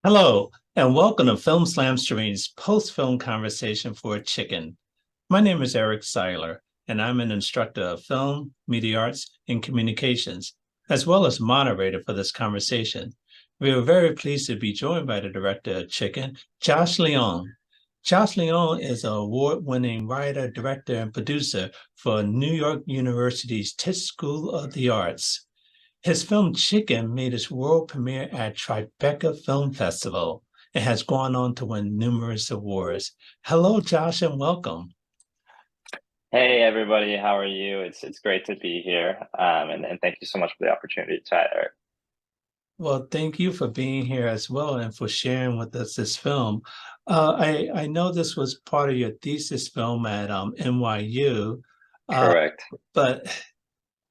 Hello, and welcome to Film Slam Stream's post-film conversation for a chicken. My name is Eric Siler, and I'm an instructor of film, media arts, and communications, as well as moderator for this conversation. We are very pleased to be joined by the director of Chicken, Josh Leong. Josh Leong is an award-winning writer, director, and producer for New York University's Tisch School of the Arts. His film Chicken made its world premiere at Tribeca Film Festival and has gone on to win numerous awards. Hello, Josh, and welcome. Hey everybody, how are you? It's great to be here. And thank you so much for the opportunity to chat, Eric. Well, thank you for being here as well and for sharing with us this film. I know this was part of your thesis film at NYU, uh, Correct. but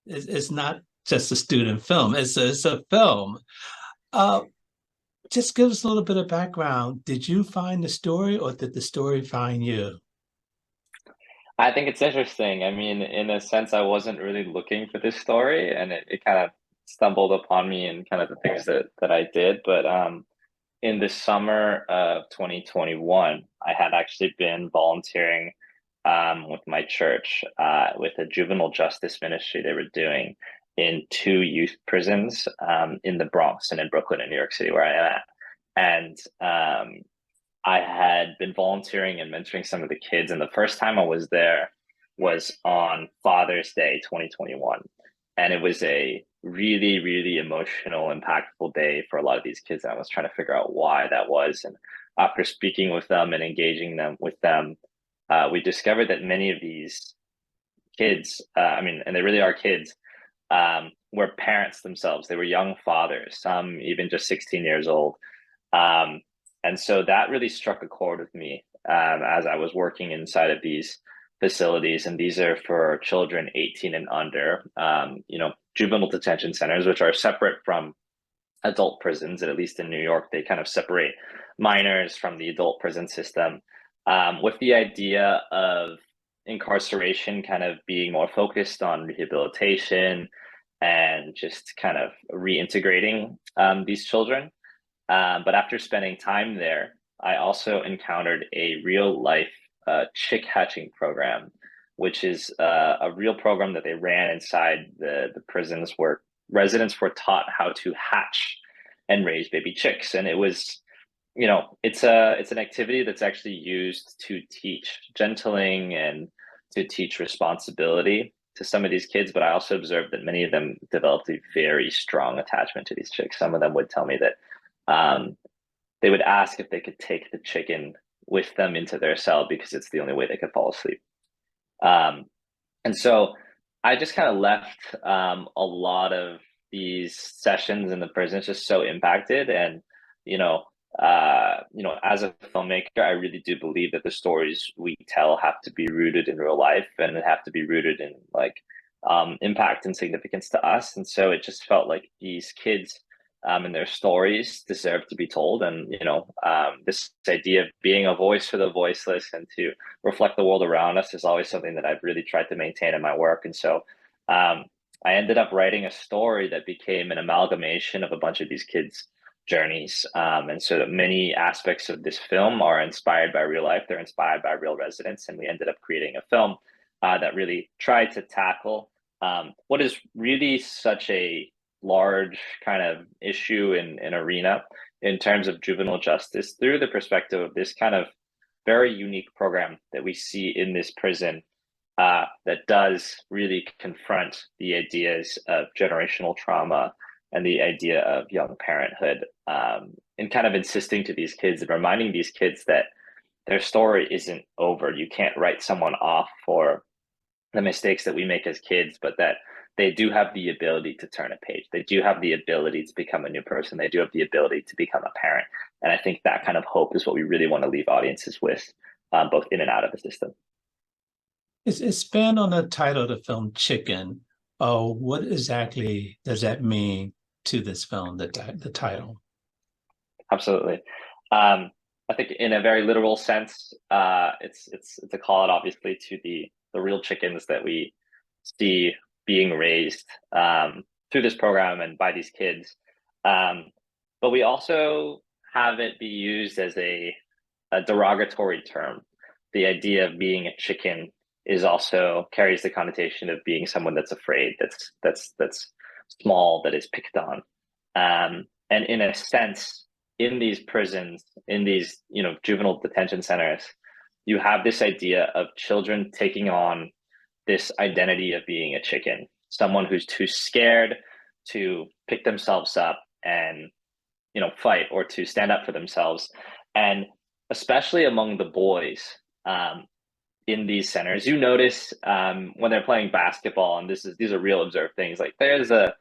it's not just a student film. It's a film. Uh, just give us a little bit of background. Did you find the story, or did the story find you? I think it's interesting. I mean, in a sense, I wasn't really looking for this story, and it kind of stumbled upon me and kind of the things that I did. But in the summer of 2021, I had actually been volunteering with my church with a juvenile justice ministry they were doing in two youth prisons in the Bronx and in Brooklyn in New York City, where I am at. And I had been volunteering and mentoring some of the kids, and the first time I was there was on Father's Day 2021. And it was a really, really emotional, impactful day for a lot of these kids. And I was trying to figure out why that was. And after speaking with them and engaging them with them, we discovered that many of these kids, and they really are kids, were parents themselves. They were young fathers, some even just 16 years old. Um, and so that really struck a chord with me as I was working inside of these facilities. And these are for children 18 and under, juvenile detention centers, which are separate from adult prisons. And at least in New York, they kind of separate minors from the adult prison system with the idea of incarceration kind of being more focused on rehabilitation and just kind of reintegrating these children. But after spending time there, I also encountered a real life chick hatching program, which is a real program that they ran inside the prisons where residents were taught how to hatch and raise baby chicks. And it was, it's an activity that's actually used to teach gentling and to teach responsibility to some of these kids. But I also observed that many of them developed a very strong attachment to these chicks. Some of them would tell me that um, they would ask if they could take the chicken with them into their cell because it's the only way they could fall asleep. Um, and so I just kind of left a lot of these sessions in the prisons just so impacted. And, you know, as a filmmaker, I really do believe that the stories we tell have to be rooted in real life and have to be rooted in like impact and significance to us. And so it just felt like these kids and their stories deserve to be told. And, this idea of being a voice for the voiceless and to reflect the world around us is always something that I've really tried to maintain in my work. And so um, I ended up writing a story that became an amalgamation of a bunch of these kids' journeys. And so that many aspects of this film are inspired by real life, they're inspired by real residents. And we ended up creating a film that really tried to tackle what is really such a large kind of issue in arena in terms of juvenile justice through the perspective of this kind of very unique program that we see in this prison that does really confront the ideas of generational trauma and the idea of young parenthood, and kind of insisting to these kids and reminding these kids that their story isn't over. You can't write someone off for the mistakes that we make as kids, but that they do have the ability to turn a page. They do have the ability to become a new person. They do have the ability to become a parent. And I think that kind of hope is what we really want to leave audiences with, both in and out of the system. It's banned on the title of the film Chicken. What exactly does that mean to this film, the title? Absolutely. Um, I think in a very literal sense, it's a call out obviously to the real chickens that we see being raised through this program and by these kids. Um, but we also have it be used as a derogatory term. The idea of being a chicken is also carries the connotation of being someone that's afraid, that's small, that is picked on. And in a sense, in these prisons, in these juvenile detention centers, you have this idea of children taking on this identity of being a chicken, someone who's too scared to pick themselves up and fight or to stand up for themselves. And especially among the boys, um, in these centers, you notice when they're playing basketball, and these are real observed things, like there's a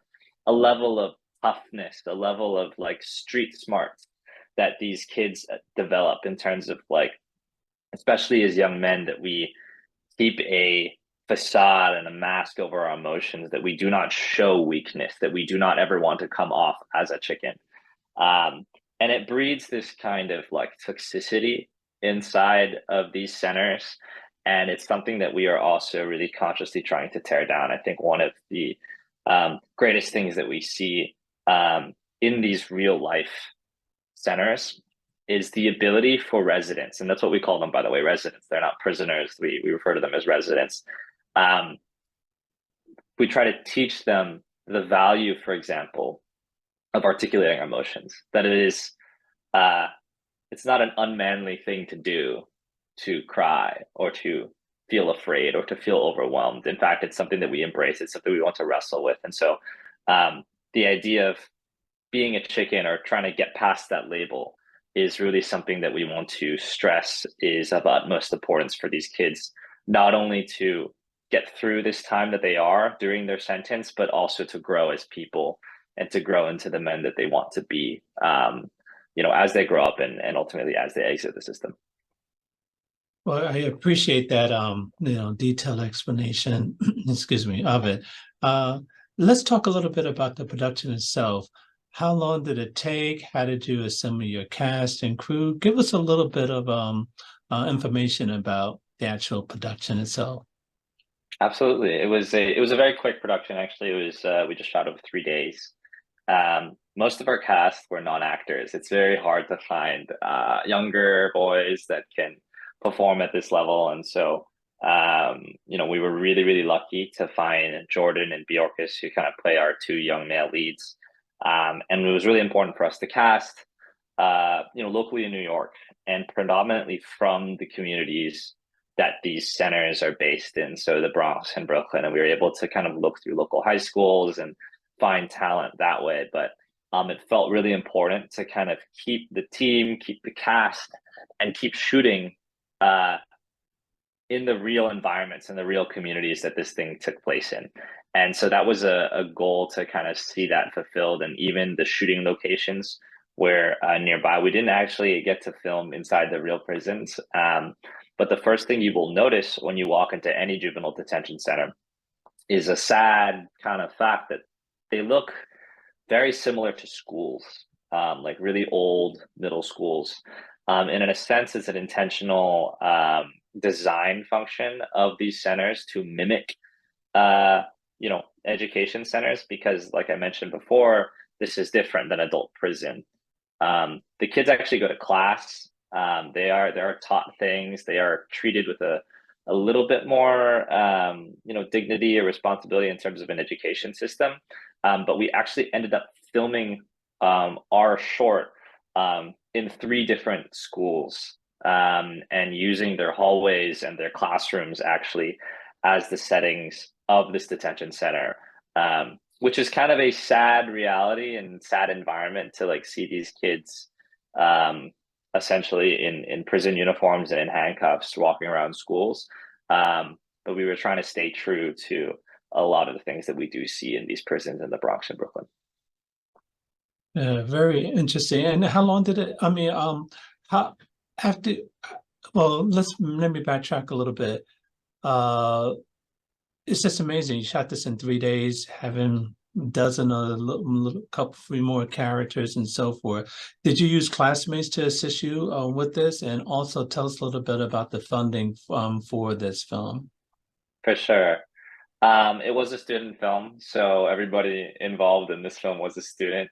level of toughness, a level of like street smarts that these kids develop in terms of like, especially as young men, that we keep a facade and a mask over our emotions, that we do not show weakness, that we do not ever want to come off as a chicken. Um, and it breeds this kind of like toxicity inside of these centers. And it's something that we are also really consciously trying to tear down. I think one of the greatest things that we see in these real life centers is the ability for residents, and that's what we call them, by the way, residents. They're not prisoners. We refer to them as residents. Um, we try to teach them the value, for example, of articulating our emotions. That it is, it's not an unmanly thing to do, to cry or to feel afraid or to feel overwhelmed. In fact, it's something that we embrace. It's something we want to wrestle with. And so, the idea of being a chicken or trying to get past that label is really something that we want to stress is of utmost importance for these kids, not only to get through this time that they are during their sentence, but also to grow as people and to grow into the men that they want to be, as they grow up and ultimately as they exit the system. Well, I appreciate that, detailed explanation, excuse me, of it. Uh, let's talk a little bit about the production itself. How long did it take? How did you assemble your cast and crew? Give us a little bit of information about the actual production itself. Absolutely. It was a very quick production. Actually, it was we just shot over 3 days. Most of our cast were non-actors. It's very hard to find younger boys that can perform at this level, and so we were really really lucky to find Jordan and Bjorkus, who kind of play our two young male leads. And it was really important for us to cast, locally in New York and predominantly from the communities that these centers are based in, so the Bronx and Brooklyn, and we were able to kind of look through local high schools and find talent that way. But it felt really important to kind of keep the team, keep the cast, and keep shooting uh, in the real environments and the real communities that this thing took place in. And so that was a goal to kind of see that fulfilled. And even the shooting locations were nearby. We didn't actually get to film inside the real prisons. But the first thing you will notice when you walk into any juvenile detention center is a sad kind of fact that they look very similar to schools, like really old middle schools. And in a sense, it's an intentional design function of these centers to mimic, education centers, because, like I mentioned before, this is different than adult prison. The kids actually go to class. They are taught things. They are treated with a little bit more, dignity or responsibility in terms of an education system. But we actually ended up filming our short in 3 different schools, and using their hallways and their classrooms actually as the settings of this detention center, which is kind of a sad reality and sad environment to like see these kids essentially in prison uniforms and in handcuffs walking around schools. But we were trying to stay true to a lot of the things that we do see in these prisons in the Bronx and Brooklyn. Very interesting. And how long did it, I mean, how after, well, let me backtrack a little bit. Uh, it's just amazing. You shot this in 3 days, having dozen or couple, 3 more characters and so forth. Did you use classmates to assist you with this? And also tell us a little bit about the funding for this film. For sure. It was a student film, so everybody involved in this film was a student.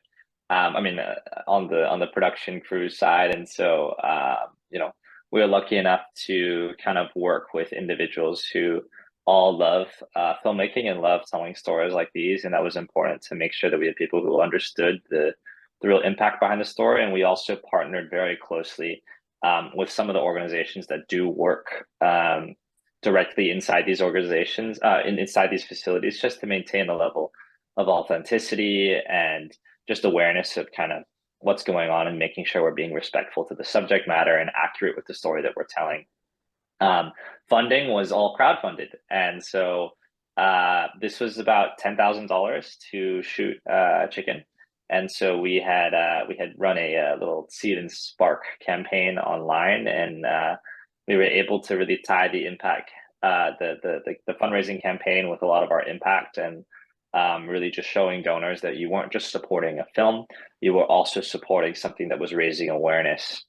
I mean, on the production crew side, and so we were lucky enough to kind of work with individuals who all love filmmaking and love telling stories like these, and that was important to make sure that we had people who understood the real impact behind the story, and we also partnered very closely with some of the organizations that do work directly inside these organizations, inside these facilities, just to maintain the level of authenticity and just awareness of kind of what's going on and making sure we're being respectful to the subject matter and accurate with the story that we're telling. Funding was all crowdfunded, and so this was about $10,000 to shoot Chicken, and so we had run a little Seed and Spark campaign online, and we were able to really tie the impact, the fundraising campaign with a lot of our impact, and really just showing donors that you weren't just supporting a film, you were also supporting something that was raising awareness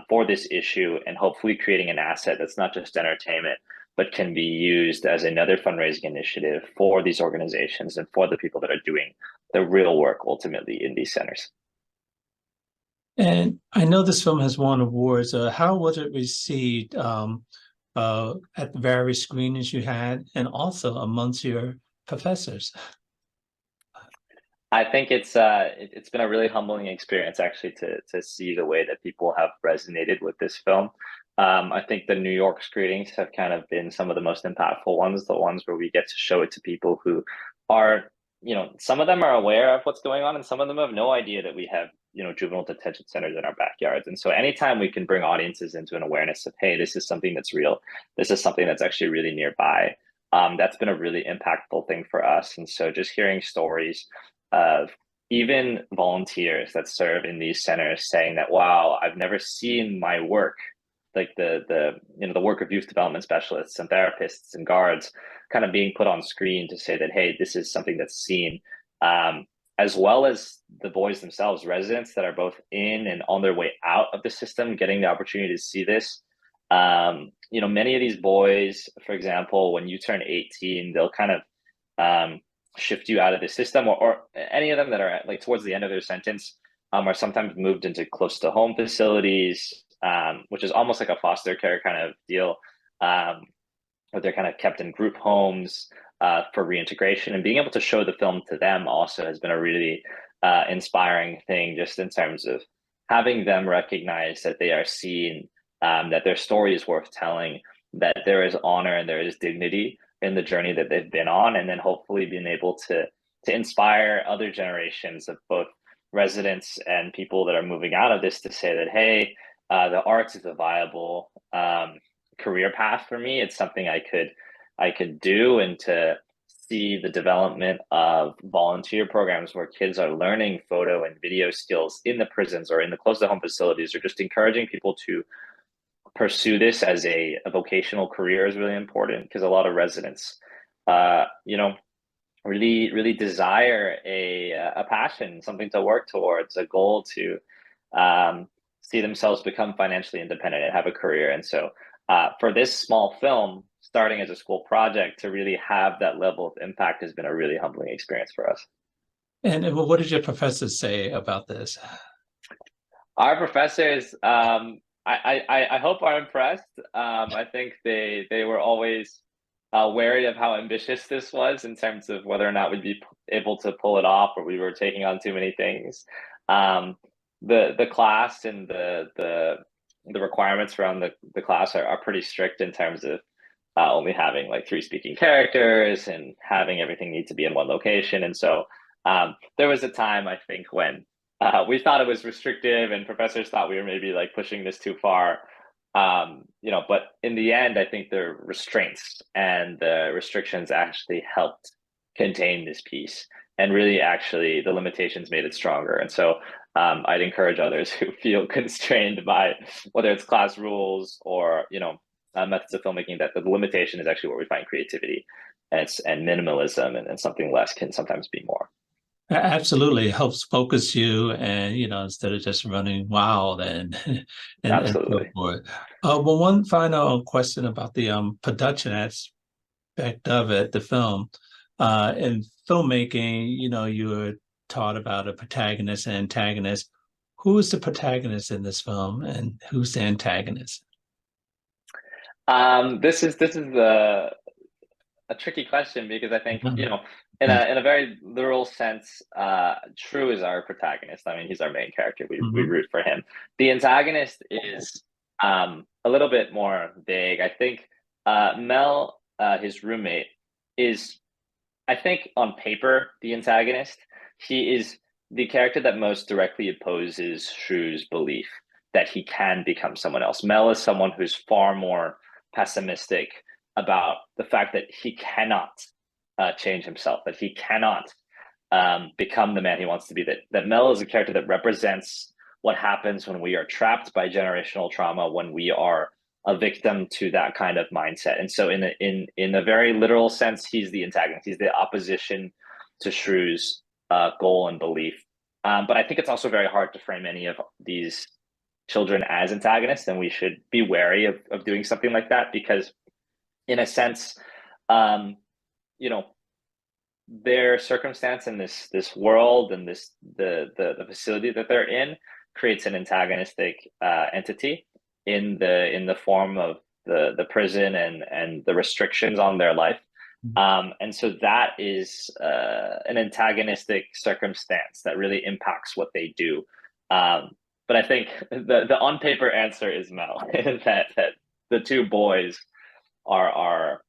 for this issue and hopefully creating an asset that's not just entertainment, but can be used as another fundraising initiative for these organizations and for the people that are doing the real work ultimately in these centers. And I know this film has won awards. How was it received at the various screenings you had, and also amongst your professors? I think it's been a really humbling experience actually to see the way that people have resonated with this film. I think the New York screenings have kind of been some of the most impactful ones, the ones where we get to show it to people who are, some of them are aware of what's going on, and some of them have no idea that we have, juvenile detention centers in our backyards. And so anytime we can bring audiences into an awareness of, hey, this is something that's real, this is something that's actually really nearby, that's been a really impactful thing for us. And so just hearing stories of even volunteers that serve in these centers saying that, wow, I've never seen my work, like the work of youth development specialists and therapists and guards kind of being put on screen to say that, hey, this is something that's seen, as well as the boys themselves, residents that are both in and on their way out of the system, getting the opportunity to see this. Many of these boys, for example, when you turn 18, they'll kind of shift you out of the system, or any of them that are like towards the end of their sentence, are sometimes moved into close to home facilities, which is almost like a foster care kind of deal, where they're kind of kept in group homes for reintegration. And being able to show the film to them also has been a really inspiring thing, just in terms of having them recognize that they are seen, that their story is worth telling, that there is honor and there is dignity in the journey that they've been on, and then hopefully being able to inspire other generations of both residents and people that are moving out of this to say that, hey, the arts is a viable career path for me. It's something I could do, and to see the development of volunteer programs where kids are learning photo and video skills in the prisons or in the close to home facilities, or just encouraging people to pursue this as a vocational career is really important, because a lot of residents, really desire a passion, something to work towards, a goal to see themselves become financially independent and have a career. And so for this small film, starting as a school project, to really have that level of impact has been a really humbling experience for us. And what did your professors say about this? Our professors, I hope are impressed. I think they were always wary of how ambitious this was in terms of whether or not we'd be able to pull it off, or we were taking on too many things. The class and the requirements around the class are pretty strict in terms of only having like 3 speaking characters and having everything need to be in one location. And so there was a time, I think, when we thought it was restrictive, and professors thought we were maybe like pushing this too far. But in the end, I think the restraints and the restrictions actually helped contain this piece, and really actually the limitations made it stronger. And so I'd encourage others who feel constrained by whether it's class rules or, methods of filmmaking, that the limitation is actually where we find creativity, and minimalism, and something less can sometimes be more. Absolutely, it helps focus you, and instead of just running wild and and so Absolutely. forth. Well, one final question about the production aspect of it, the film. In filmmaking, you're taught about a protagonist and antagonist. Who is the protagonist in this film, and who's the antagonist? This is a tricky question because I think, Mhm. in a very literal sense, True is our protagonist. I mean, he's our main character. We Mhm. root for him. The antagonist is a little bit more vague. I think Mel, his roommate, is, I think, on paper the antagonist. He is the character that most directly opposes Shrew's belief that he can become someone else. Mel is someone who's far more pessimistic about the fact that he cannot change himself, that he cannot become the man he wants to be. That Mel is a character that represents what happens when we are trapped by generational trauma, when we are a victim to that kind of mindset. And so, in a very literal sense, he's the antagonist. He's the opposition to Shrew's goal and belief. But I think it's also very hard to frame any of these children as antagonists, and we should be wary of doing something like that because, in a sense, um, you know, their circumstance in this world and the facility that they're in creates an antagonistic entity in the form of the prison and the restrictions on their life. And so that is an antagonistic circumstance that really impacts what they do. But I think the on paper answer is Mel, that the two boys are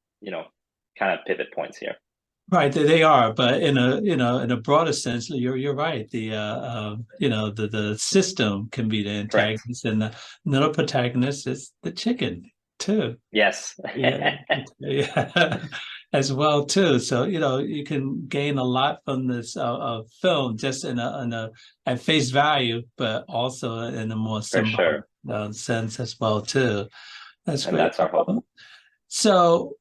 kind of pivot points here. Right, they are, but in a broader sense, you're right. The system can be the Correct. antagonist, and another protagonist is the chicken too. Yes. Yeah, yeah, as well too. So you can gain a lot from this film just in a at face value, but also in a more For symbolic sure. sense as well too. That's And great. that's our hope. So,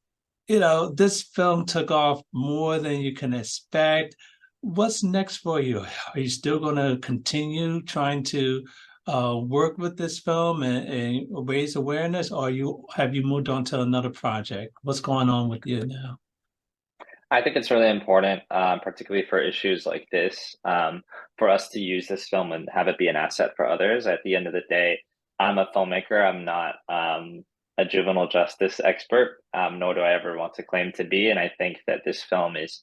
this film took off more than you can expect. What's next for you? Are you still going to continue trying to work with this film and raise awareness, or have you moved on to another project? What's going on with you now? I think it's really important, particularly for issues like this, for us to use this film and have it be an asset for others. At the end of the day, I'm a filmmaker. I'm not a juvenile justice expert, nor do I ever want to claim to be. And I think that this film is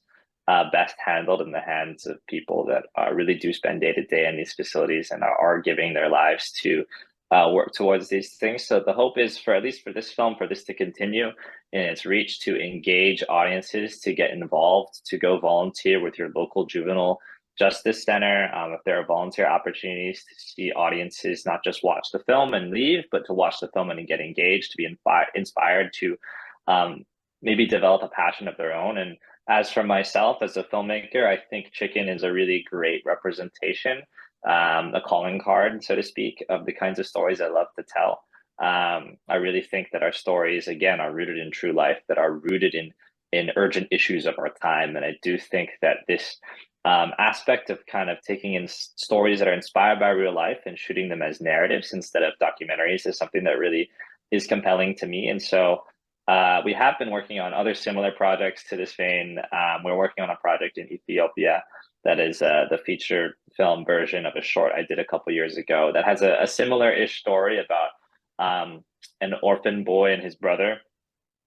best handled in the hands of people that really do spend day to day in these facilities and are giving their lives to work towards these things. So the hope is for, at least for this film, for this to continue in its reach, to engage audiences, to get involved, to go volunteer with your local juvenile justice center. If there are volunteer opportunities to see audiences not just watch the film and leave, but to watch the film and get engaged, to be inspired to maybe develop a passion of their own. And as for myself as a filmmaker, I think Chicken is a really great representation, a calling card, so to speak, of the kinds of stories I love to tell. I really think that our stories, again, are rooted in true life, that are rooted in urgent issues of our time. And I do think that this aspect of kind of taking in stories that are inspired by real life and shooting them as narratives instead of documentaries is something that really is compelling to me. And so we have been working on other similar projects to this vein. We're working on a project in Ethiopia that is the feature film version of a short I did a couple years ago that has a similar-ish story about an orphan boy and his brother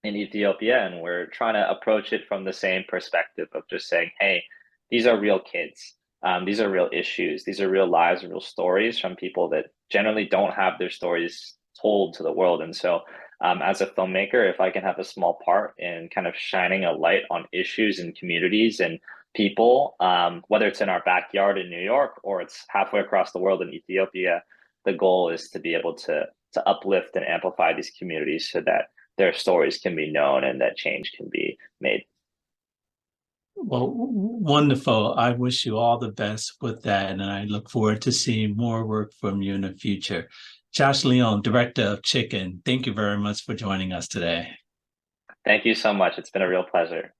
in Ethiopia, and we're trying to approach it from the same perspective of just saying, hey, these are real kids. These are real issues. These are real lives, real stories from people that generally don't have their stories told to the world. And so, as a filmmaker, if I can have a small part in kind of shining a light on issues and communities and people, whether it's in our backyard in New York or it's halfway across the world in Ethiopia, the goal is to be able to uplift and amplify these communities so that their stories can be known and that change can be made. Well, wonderful. I wish you all the best with that, and I look forward to seeing more work from you in the future. Josh Leong, director of Chicken, thank you very much for joining us today. Thank you so much. It's been a real pleasure.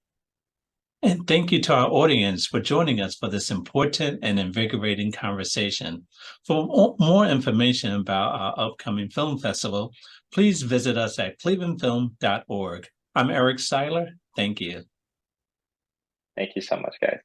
And thank you to our audience for joining us for this important and invigorating conversation. For more information about our upcoming film festival, please visit us at clevelandfilm.org. I'm Eric Siler. Thank you. Thank you so much, guys.